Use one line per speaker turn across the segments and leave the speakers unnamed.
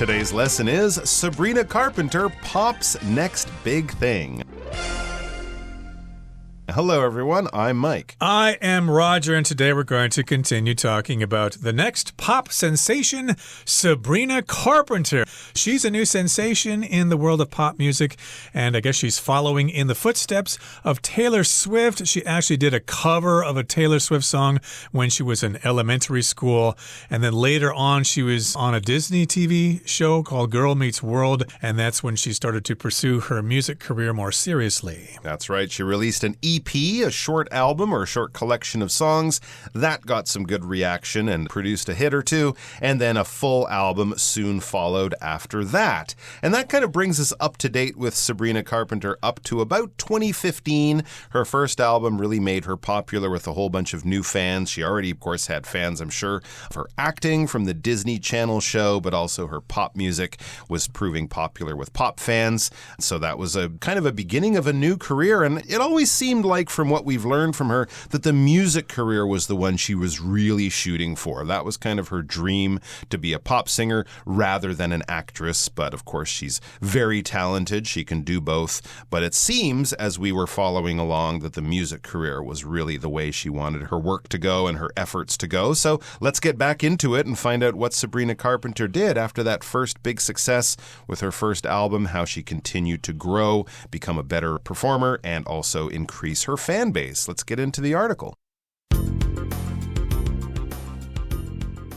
Today's lesson is Sabrina Carpenter Pop's Next Big Thing. Hello, everyone. I'm Mike.
I am Roger, and today we're going to continue talking about the next pop sensation, Sabrina Carpenter. She's a new sensation in the world of pop music, and I guess she's following in the footsteps of Taylor Swift. She actually did a cover of a Taylor Swift song when she was in elementary school, and then later on she was on a Disney TV show called Girl Meets World, and that's when she started to pursue her music career more seriously.
That's right. She released an EP, a short album or a short collection of songs. That got some good reaction and produced a hit or two, and then a full album soon followed after that. And that kind of brings us up to date with Sabrina Carpenter up to about 2015. Her first album really made her popular with a whole bunch of new fans. She already, of course, had fans, I'm sure, of her acting from the Disney Channel show, but also her pop music was proving popular with pop fans. So that was a kind of a beginning of a new career, and it always seemed like from what we've learned from her that the music career was the one she was really shooting for. That was kind of her dream, to be a pop singer rather than an actress. But of course, she's very talented. She can do both. But it seems, as we were following along, that the music career was really the way she wanted her work to go and her efforts to go. So let's get back into it and find out what Sabrina Carpenter did after that first big success with her first album, how she continued to grow, become a better performer, and also increase her fan base. Let's get into the article.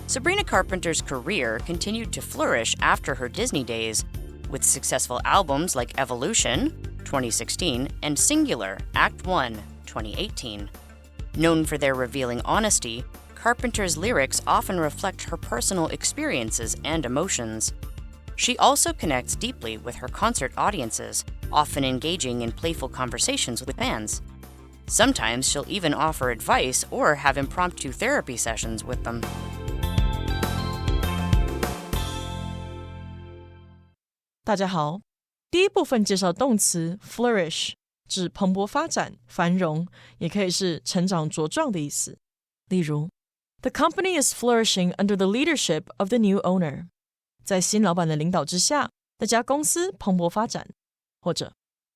Sabrina Carpenter's career continued to flourish after her Disney days, with successful albums like Evolution, 2016, and Singular, Act 1, 2018. Known for their revealing honesty, Carpenter's lyrics often reflect her personal experiences and emotions. She also connects deeply with her concert audiences, often engaging in playful conversations with fans. Sometimes she'll even offer advice or have impromptu therapy sessions with them.
大家好，第一部分介绍动词 flourish， 指蓬勃发展、繁荣，也可以是成长茁壮的意思。例如 The company is flourishing under the leadership of the new owner. 在新老板的领导之下，那家公司蓬勃发展。或者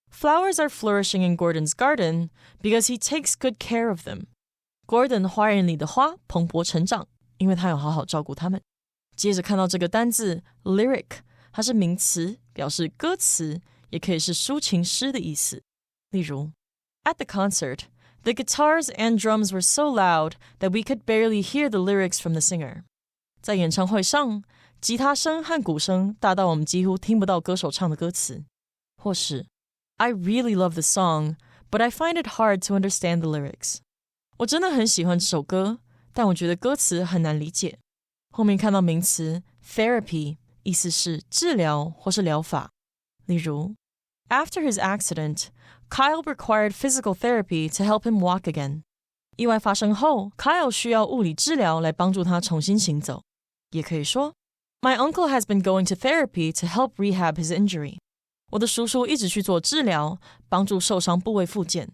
Flowers are flourishing in Gordon's garden because he takes good care of them. Gordon 花园里的花蓬勃成长，因为他有好好照顾它们。接着看到这个单字 lyric， 它是名词，表示歌词，也可以是抒情诗的意思。例如 At the concert, the guitars and drums were so loud that we could barely hear the lyrics from the singer. 在演唱会上，吉他声和鼓声大到我们几乎听不到歌手唱的歌词。或是I really love the song, but I find it hard to understand the lyrics. 我真的很喜欢这首歌，但我觉得歌词很难理解。后面看到名词 therapy， 意思是治疗或是疗法。例如 After his accident, Kyle required physical therapy to help him walk again. 意外发生后 Kyle 需要物理治疗来帮助他重新行走。也可以说 My uncle has been going to therapy to help rehab his injury. 我的叔叔一直去做治疗，帮助受伤部位复健。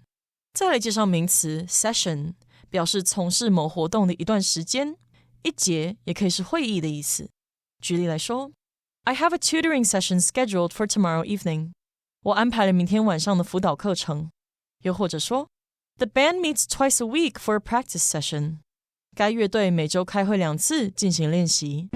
再来介绍名词 session， 表示从事某活动的一段时间，一节也可以是会议的意思。举例来说 I have a tutoring session scheduled for tomorrow evening. 我安排了明天晚上的辅导课程。又或者说 The band meets twice a week for a practice session. 该乐队每周开会2次进行练习。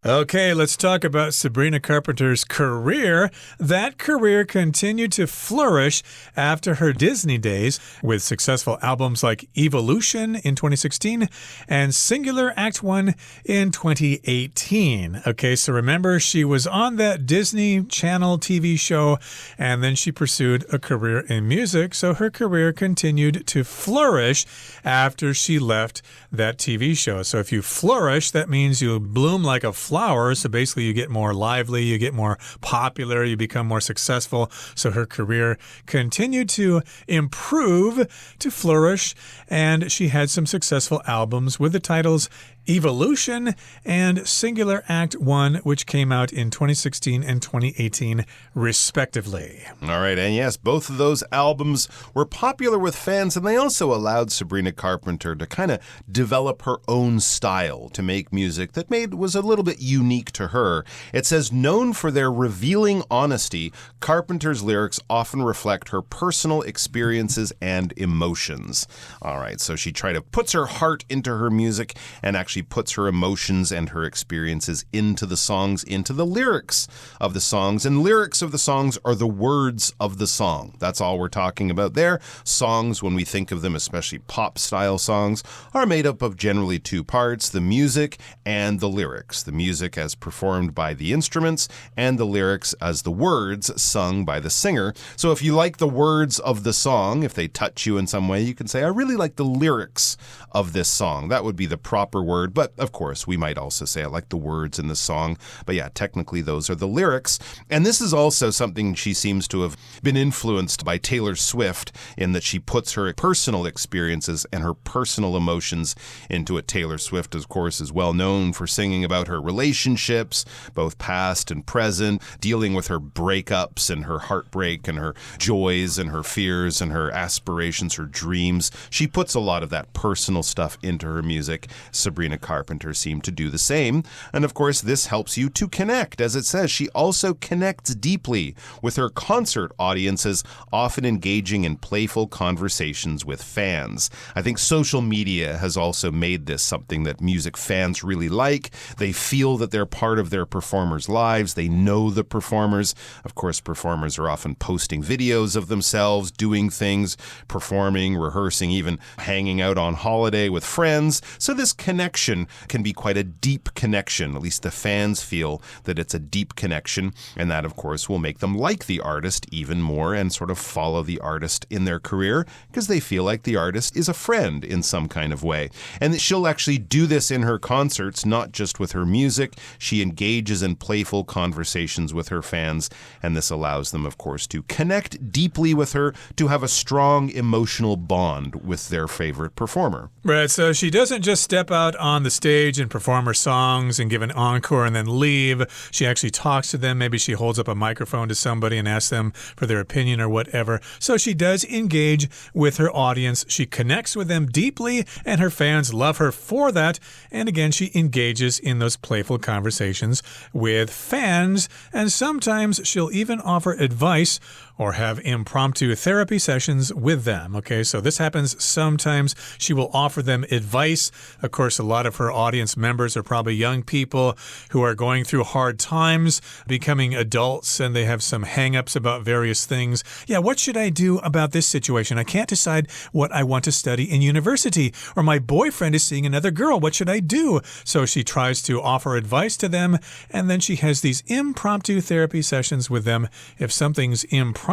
Okay, let's talk about Sabrina Carpenter's career. That career continued to flourish after her Disney days with successful albums like Evolution in 2016 and Singular Act 1 in 2018. Okay, so remember, she was on that Disney Channel TV show, and then she pursued a career in music, so her career continued to flourish after she left that TV show. So if you flourish, that means you bloom like a flower. So basically you get more lively, you get more popular, you become more successful. So her career continued to improve, to flourish, and she had some successful albums with the titles Evolution, and Singular Act 1, which came out in 2016 and 2018, respectively.
All right, and yes, both of those albums were popular with fans, and they also allowed Sabrina Carpenter to kind of develop her own style to make music that was a little bit unique to her. It says, known for their revealing honesty, Carpenter's lyrics often reflect her personal experiences and emotions. All right, so she puts her heart into her music and actually puts her emotions and her experiences into the songs, into the lyrics of the songs. And lyrics of the songs are the words of the song. That's all we're talking about there. Songs, when we think of them, especially pop-style songs, are made up of generally two parts, the music and the lyrics. The music as performed by the instruments and the lyrics as the words sung by the singer. So if you like the words of the song, if they touch you in some way, you can say, I really like the lyrics of this song. That would be the proper word. But of course, we might also say, I like the words in the song. But yeah, technically those are the lyrics. And this is also something she seems to have been influenced by Taylor Swift in that she puts her personal experiences and her personal emotions into it. Taylor Swift, of course, is well known for singing about her relationships, both past and present, dealing with her breakups and her heartbreak and her joys and her fears and her aspirations, her dreams. She puts a lot of that personal stuff into her music. Sabrina Carpenter seemed to do the same. And of course, this helps you to connect. As it says, she also connects deeply with her concert audiences, often engaging in playful conversations with fans. I think social media has also made this something that music fans really like. They feel that they're part of their performers' lives. They know the performers. Of course, performers are often posting videos of themselves, doing things, performing, rehearsing, even hanging out on holiday with friends. So this connection can be quite a deep connection. At least the fans feel that it's a deep connection. And that, of course, will make them like the artist even more and sort of follow the artist in their career because they feel like the artist is a friend in some kind of way. And she'll actually do this in her concerts, not just with her music. She engages in playful conversations with her fans, and this allows them, of course, to connect deeply with her, to have a strong emotional bond with their favorite performer.
Right, so she doesn't just step out on the stage and perform her songs and give an encore and then leave. She actually talks to them. Maybe she holds up a microphone to somebody and asks them for their opinion or whatever. So she does engage with her audience. She connects with them deeply, and her fans love her for that. And again, she engages in those playful conversations with fans, and sometimes she'll even offer advice or have impromptu therapy sessions with them. Okay, so this happens sometimes. She will offer them advice. Of course, a lot of her audience members are probably young people who are going through hard times, becoming adults, and they have some hang-ups about various things. Yeah, what should I do about this situation? I can't decide what I want to study in university, or my boyfriend is seeing another girl. What should I do? So she tries to offer advice to them, and then she has these impromptu therapy sessions with them. If something's impromptu,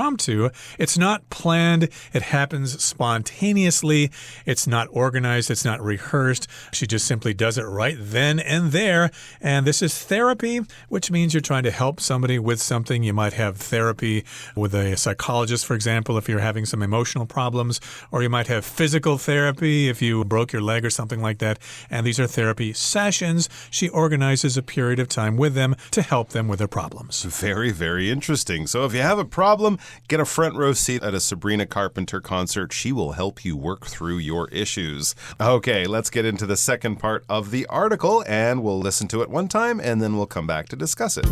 it's not planned. It happens spontaneously. It's not organized. It's not rehearsed. She just simply does it right then and there. And this is therapy, which means you're trying to help somebody with something. You might have therapy with a psychologist, for example, if you're having some emotional problems, or you might have physical therapy if you broke your leg or something like that. And these are therapy sessions. She organizes a period of time with them to help them with their problems.
Very, very interesting. So if you have a problem, get a front row seat at a Sabrina Carpenter concert. She will help you work through your issues. Okay, let's get into the second part of the article, and we'll listen to it one time, and then we'll come back to discuss it.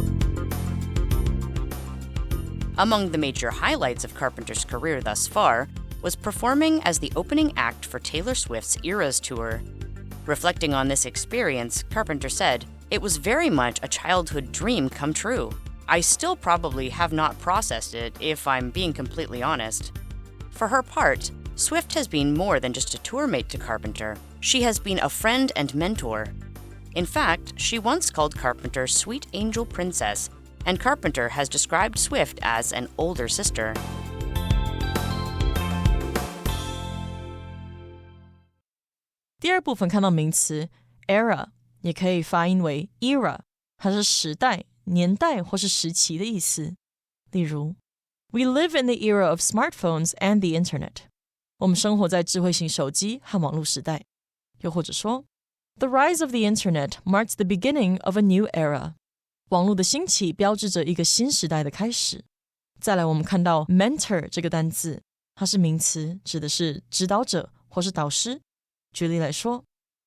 Among the major highlights of Carpenter's career thus far was performing as the opening act for Taylor Swift's Eras Tour. Reflecting on this experience, Carpenter said, "It was very much a childhood dream come true. I still probably have not processed it, if I'm being completely honest." For her part, Swift has been more than just a tour mate to Carpenter. She has been a friend and mentor. In fact, she once called Carpenter Sweet Angel Princess, and Carpenter has described Swift as an older sister.
第二部分看到名词 era， 也可以发音为 era， 它是时代、年代或是时期的意思。例如 We live in the era of smartphones and the internet. 我们生活在智慧型手机和网络时代。又或者说 The rise of the internet marks the beginning of a new era. 网络的兴起标志着一个新时代的开始。再来，我们看到 mentor 这个单字，它是名词，指的是指导者或是导师。举例来说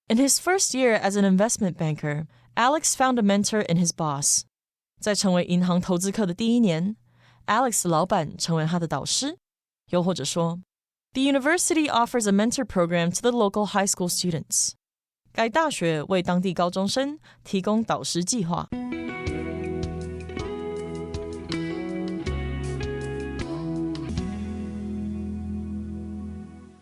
In his first year as an investment banker, Alex found a mentor in his boss. 在成为银行投资客的第一年 Alex 的老板成为他的导师。又或者说 The university offers a mentor program to the local high school students. 该大学为当地高中生提供导师计划。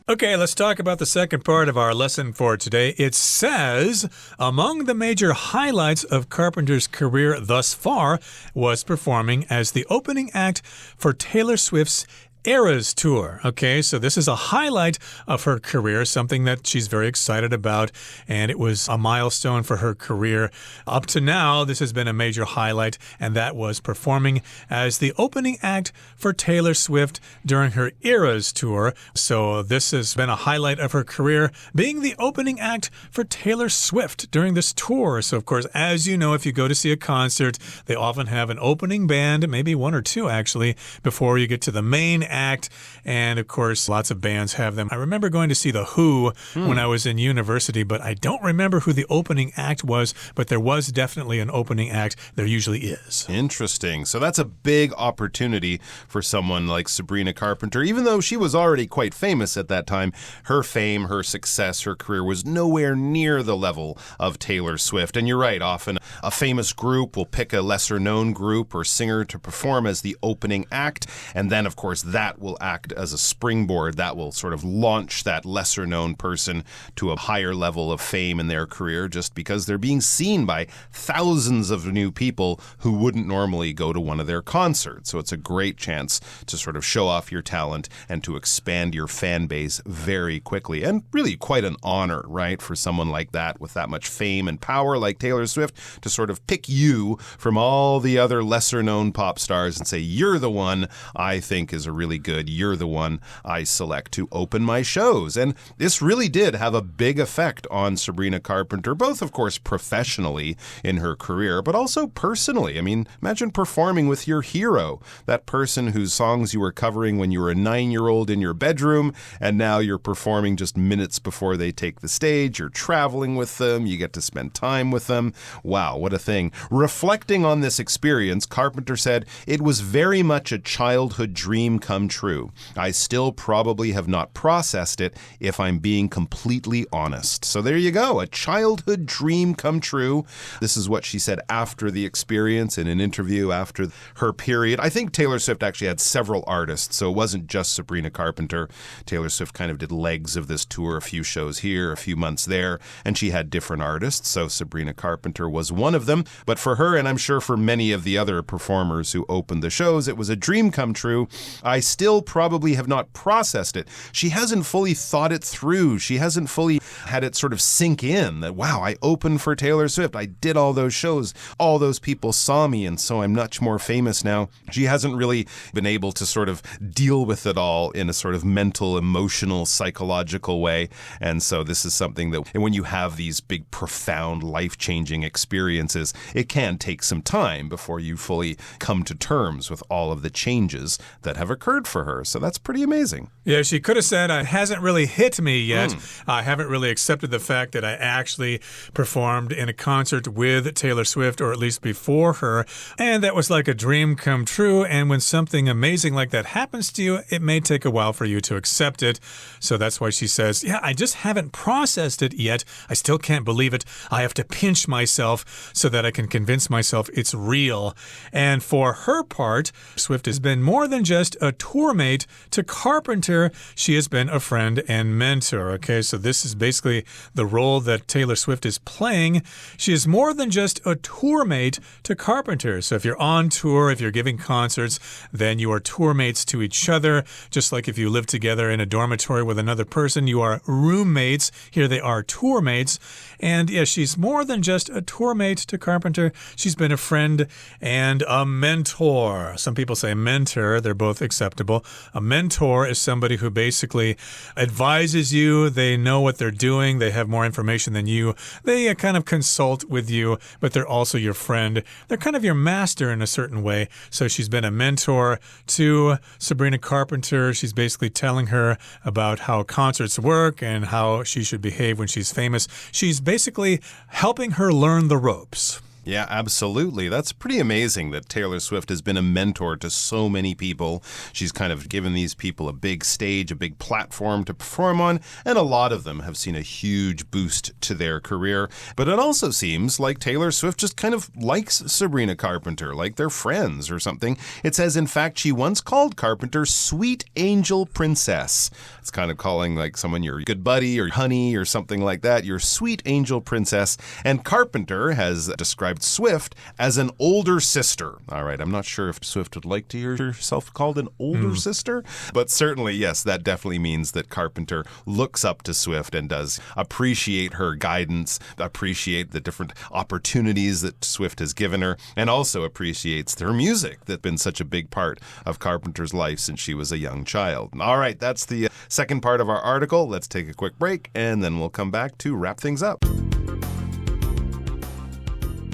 Okay, let's talk about the second part of our lesson for today. It says, among the major highlights of Carpenter's career thus far was performing as the opening act for Taylor Swift's Eras Tour. Okay, so this is a highlight of her career, something that she's very excited about, and it was a milestone for her career. Up to now, this has been a major highlight, and that was performing as the opening act for Taylor Swift during her Eras Tour. So this has been a highlight of her career, being the opening act for Taylor Swift during this tour. So, of course, as you know, if you go to see a concert, they often have an opening band, maybe one or two actually, before you get to the main act. And of course, lots of bands have them. I remember going to see The Who when I was in university, but I don't remember who the opening act was, but there was definitely an opening act. There usually is.
Interesting. So that's a big opportunity for someone like Sabrina Carpenter. Even though she was already quite famous at that time, her fame, her success, her career was nowhere near the level of Taylor Swift. And you're right, often a famous group will pick a lesser-known group or singer to perform as the opening act, and then, of course, that will act as a springboard. That will sort of launch that lesser-known person to a higher level of fame in their career just because they're being seen by thousands of new people who wouldn't normally go to one of their concerts. So it's a great chance to sort of show off your talent and to expand your fan base very quickly. And really quite an honor, right, for someone like that with that much fame and power like Taylor Swift to sort of pick you from all the other lesser-known pop stars and say, you're the one I think is a really good. You're the one I select to open my shows. And this really did have a big effect on Sabrina Carpenter, both, of course, professionally in her career, but also personally. I mean, imagine performing with your hero, that person whose songs you were covering when you were a 9-year-old in your bedroom, and now you're performing just minutes before they take the stage. You're traveling with them. You get to spend time with them. Wow, what a thing. Reflecting on this experience, Carpenter said, it was very much a childhood dream come true. I still probably have not processed it if I'm being completely honest. So there you go, a childhood dream come true. This is what she said after the experience in an interview after her period. I think Taylor Swift actually had several artists, so it wasn't just Sabrina Carpenter. Taylor Swift kind of did legs of this tour, a few shows here, a few months there, and she had different artists, so Sabrina Carpenter was one of them. But for her, and I'm sure for many of the other performers who opened the shows, it was a dream come true. I still probably have not processed it. She hasn't fully thought it through. She hasn't fully had it sort of sink in that, wow, I opened for Taylor Swift. I did all those shows. All those people saw me, and so I'm much more famous now. She hasn't really been able to sort of deal with it all in a sort of mental, emotional, psychological way. And so this is something that when you have these big, profound, life-changing experiences, it can take some time before you fully come to terms with all of the changes that have occurred for her. So that's pretty amazing.
Yeah, she could have said, it hasn't really hit me yet. I haven't really accepted the fact that I actually performed in a concert with Taylor Swift, or at least before her. And that was like a dream come true. And when something amazing like that happens to you, it may take a while for you to accept it. So that's why she says, yeah, I just haven't processed it yet. I still can't believe it. I have to pinch myself so that I can convince myself it's real. And for her part, Swift has been more than just a tour mate to Carpenter. She has been a friend and mentor. Okay, so this is basically the role that Taylor Swift is playing. She is more than just a tour mate to Carpenter. So if you're on tour, if you're giving concerts, then you are tour mates to each other. Just like if you live together in a dormitory with another person, you are roommates. Here they are tour mates. And yeah, she's more than just a tour mate to Carpenter. She's been a friend and a mentor. Some people say mentor. They're both acceptable. predictable. A mentor is somebody who basically advises you. They know what they're doing. They have more information than you. They kind of consult with you, but they're also your friend. They're kind of your master in a certain way. So she's been a mentor to Sabrina Carpenter. She's basically telling her about how concerts work and how she should behave when she's famous. She's basically helping her learn the ropes.
Yeah, absolutely. That's pretty amazing that Taylor Swift has been a mentor to so many people. She's kind of given these people a big stage, a big platform to perform on, and a lot of them have seen a huge boost to their career. But it also seems like Taylor Swift just kind of likes Sabrina Carpenter, like they're friends or something. It says, in fact, she once called Carpenter Sweet Angel Princess. It's kind of calling like someone your good buddy or honey or something like that, your Sweet Angel Princess. And Carpenter has described Swift as an older sister. All right, I'm not sure if Swift would like to hear herself called an older sister, but certainly, yes, that definitely means that Carpenter looks up to Swift and does appreciate her guidance, appreciate the different opportunities that Swift has given her, and also appreciates her music that's been such a big part of Carpenter's life since she was a young child. All right, that's the second part of our article. Let's take a quick break, and then we'll come back to wrap things up.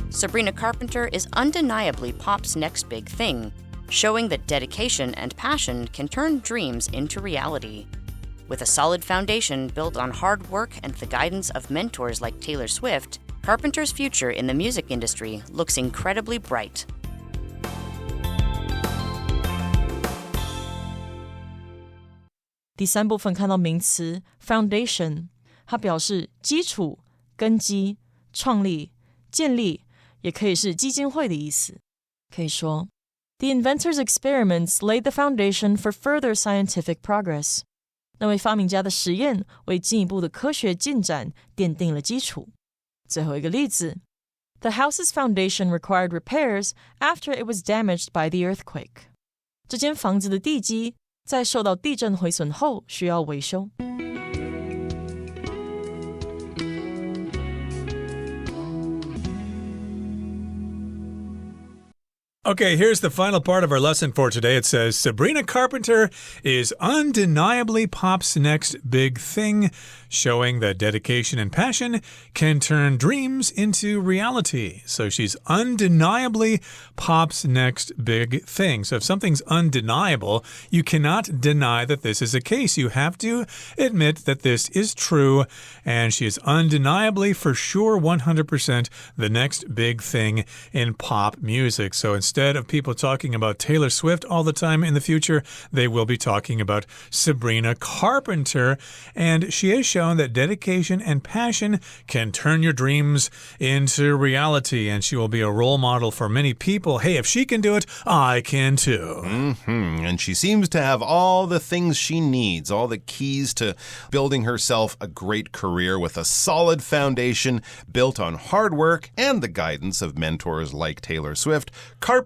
Sabrina Carpenter is undeniably pop's next big thing, showing that dedication and passion can turn dreams into reality. With a solid foundation built on hard work and the guidance of mentors like Taylor Swift, Carpenter's future in the music industry looks incredibly bright.
第三部分看到名词 foundation， 它表示基础、根基、创立、建立，也可以是基金会的意思。可以说 The inventor's experiments laid the foundation for further scientific progress. 那位发明家的实验为进一步的科学进展奠定了基础。最后一个例子 The house's foundation required repairs after it was damaged by the earthquake. 这间房子的地基在受到地震毁损后需要维修。
Okay, here's the final part of our lesson for today. It says, Sabrina Carpenter is undeniably pop's next big thing, showing that dedication and passion can turn dreams into reality. So she's undeniably pop's next big thing. So if something's undeniable, you cannot deny that this is a case. You have to admit that this is true, and she is undeniably, for sure, 100% the next big thing in pop music. So instead of people talking about Taylor Swift all the time in the future, they will be talking about Sabrina Carpenter. And she has shown that dedication and passion can turn your dreams into reality. And she will be a role model for many people. Hey, if she can do it, I can too.
And she seems to have all the things she needs, all the keys to building herself a great career with a solid foundation built on hard work and the guidance of mentors like Taylor Swift.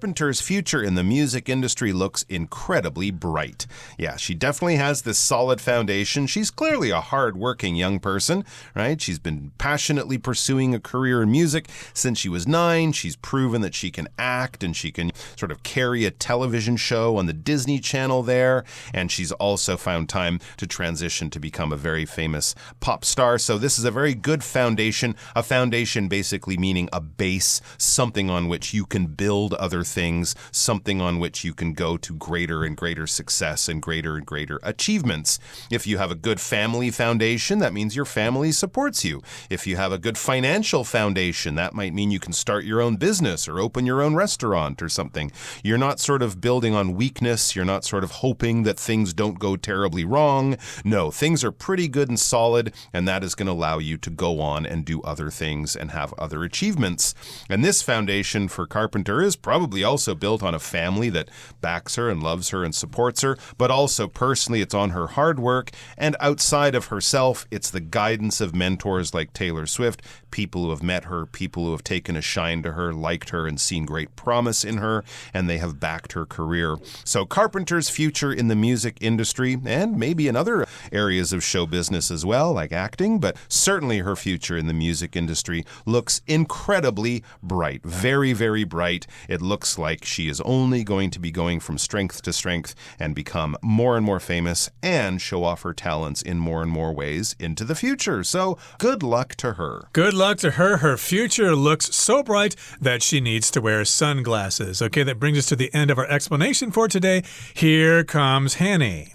Carpenter's future in the music industry looks incredibly bright. Yeah, she definitely has this solid foundation. She's clearly a hard-working young person, right? She's been passionately pursuing a career in music since she was 9. She's proven that she can act and she can sort of carry a television show on the Disney Channel there. And she's also found time to transition to become a very famous pop star. So this is a very good foundation, a foundation basically meaning a base, something on which you can build other things, something on which you can go to greater and greater success and greater achievements. If you have a good family foundation, that means your family supports you. If you have a good financial foundation, that might mean you can start your own business or open your own restaurant or something. You're not sort of building on weakness. You're not sort of hoping that things don't go terribly wrong. No, things are pretty good and solid, and that is going to allow you to go on and do other things and have other achievements. And this foundation for Carpenter is probably also built on a family that backs her and loves her and supports her, but also personally it's on her hard work, and outside of herself it's the guidance of mentors like Taylor Swift, people who have met her, people who have taken a shine to her, liked her, and seen great promise in her, and they have backed her career. So Carpenter's future in the music industry, and maybe in other areas of show business as well, like acting, but certainly her future in the music industry looks incredibly bright. Very, very bright. It looks looks like she is only going to be going from strength to strength and become more and more famous and show off her talents in more and more ways into the future. So good luck to her.
Good luck to her. Her future looks so bright that she needs to wear sunglasses. Okay, that brings us to the end of our explanation for today. Here comes Hanny.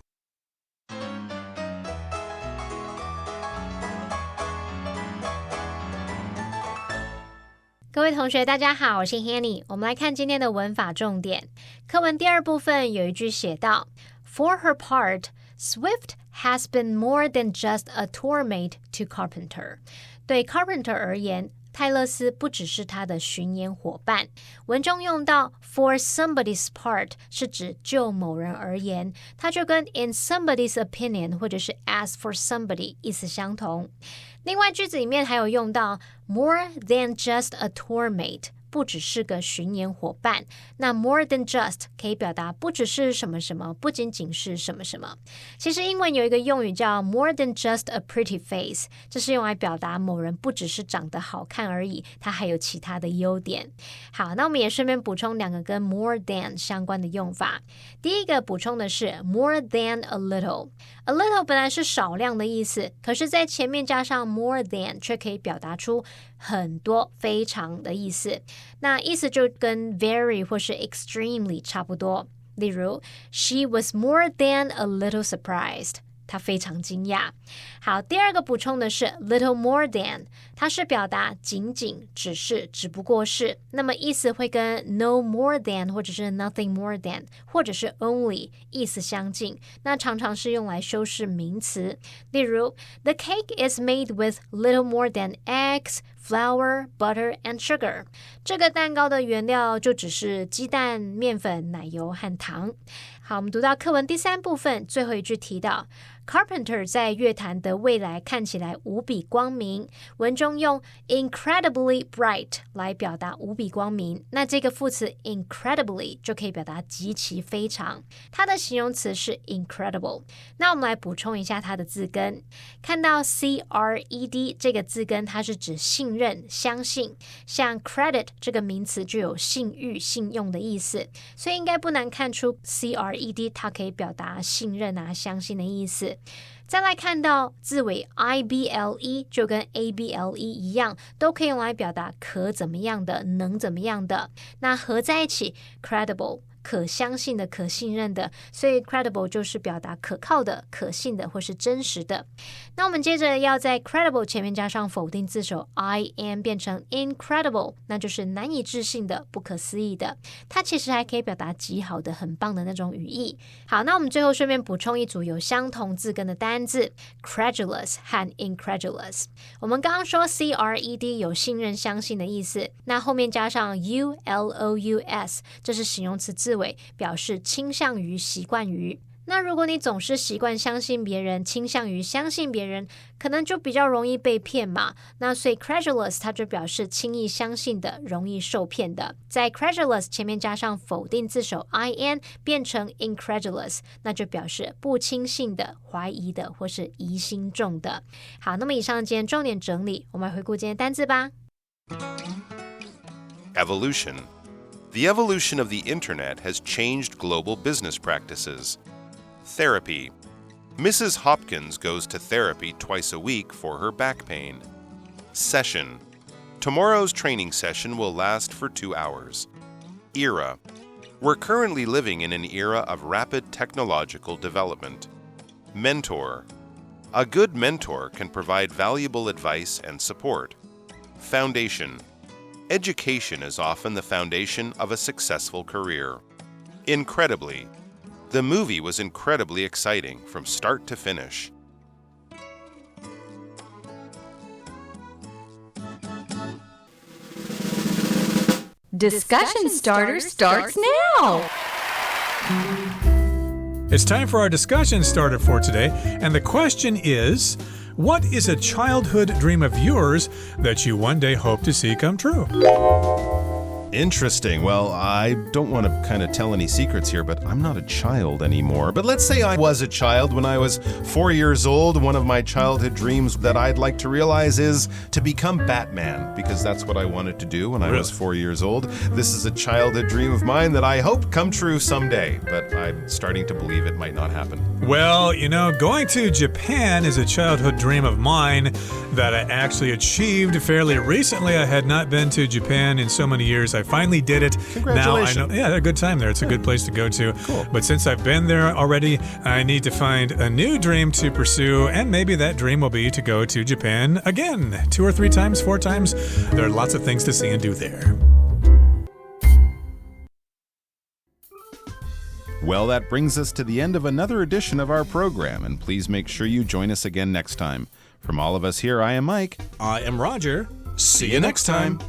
各位同学大家好，我是 Hanny。 我们来看今天的文法重点。课文第二部分有一句写到 For her part, Swift has been more than just a tour mate to Carpenter. 对 Carpenter 而言，泰勒斯不只是他的巡演伙伴。文中用到 for somebody's part 是指就某人而言，它就跟 in somebody's opinion 或者是 as for somebody 意思相同。另外句子里面还有用到 more than just a tour mate， 不只是个巡演伙伴。那 more than just 可以表达不只是什么什么，不仅仅是什么什么。其实英文有一个用语叫 more than just a pretty face， 这是用来表达某人不只是长得好看而已，他还有其他的优点。好，那我们也顺便补充两个跟 more than 相关的用法。第一个补充的是 more than a little。A little 本来是少量的意思，可是在前面加上 more than 却可以表达出很多非常的意思。那意思就跟 very 或是 extremely 差不多。例如 She was more than a little surprised， 她非常惊讶。好，第二个补充的是 little more than， 它是表达仅仅、只是、只不过是，那么意思会跟 no more than 或者是 nothing more than 或者是 only 意思相近，那常常是用来修饰名词。例如 The cake is made with little more than eggs, flour, butter, and sugar. 这个蛋糕的原料就只是鸡蛋、面粉、奶油和糖。好，我们读到课文第三部分，最后一句提到 Carpenter 在乐坛的未来看起来无比光明，文中用 incredibly bright 来表达无比光明，那这个副词 incredibly 就可以表达极其非常，它的形容词是 incredible。 那我们来补充一下它的字根，看到 cred 这个字根，它是指信任、相信，像 credit 这个名词就有信誉、信用的意思，所以应该不难看出 cred 它可以表达信任啊、相信的意思。再来看到字尾 ible 就跟 able 一样，都可以用来表达可怎么样的、能怎么样的，那合在一起 credible 可相信的、可信任的，所以 credible 就是表达可靠的、可信的或是真实的。那我们接着要在 credible 前面加上否定字首 I am 变成 incredible， 那就是难以置信的、不可思议的，它其实还可以表达极好的、很棒的那种语义。好，那我们最后顺便补充一组有相同字根的单字 credulous 和 incredulous。 我们刚刚说 cred 有信任、相信的意思，那后面加上 ulous 这是形容词字尾，表示倾向于、习惯于。那如果你总是习惯相信别人，倾向于相信别人，可能就比较容易被骗嘛。那所以 credulous 它就表示轻易相信的、容易受骗的。在 credulous 前面加上否定字首 in 变成 incredulous， 那就表示不轻信的、怀疑的或是疑心重的。好，那么以上今天重点整理，我们来回顾今天单字吧。
Evolution.The evolution of the internet has changed global business practices. Therapy. Mrs. Hopkins goes to therapy twice a week for her back pain. Session. Tomorrow's training session will last for 2 hours. Era. We're currently living in an era of rapid technological development. Mentor. A good mentor can provide valuable advice and support. Foundation.Education is often the foundation of a successful career. Incredibly. The movie was incredibly exciting from start to finish.
Discussion Starter starts now!
It's time for our discussion starter for today, and the question is, what is a childhood dream of yours that you one day hope to see come true?
Interesting. Well, I don't want to kind of tell any secrets here, but I'm not a child anymore. But let's say I was a child when I was 4 years old. One of my childhood dreams that I'd like to realize is to become Batman, because that's what I wanted to do when I was 4 years old. This is a childhood dream of mine that I hope come true someday, but I'm starting to believe it might not happen.
Well, you know, going to Japan is a childhood dream of mine that I actually achieved fairly recently. I had not been to Japan in so many years. I finally did it.
Congratulations.
Now I know, yeah, a good time there. It's a good place to go to.
Cool.
But since I've been there already, I need to find a new dream to pursue, and maybe that dream will be to go to Japan again, 2 or 3 times, 4 times. There are lots of things to see and do there.
Well, that brings us to the end of another edition of our program, and please make sure you join us again next time. From all of us here, I am Mike.
I am Roger.
See you next time.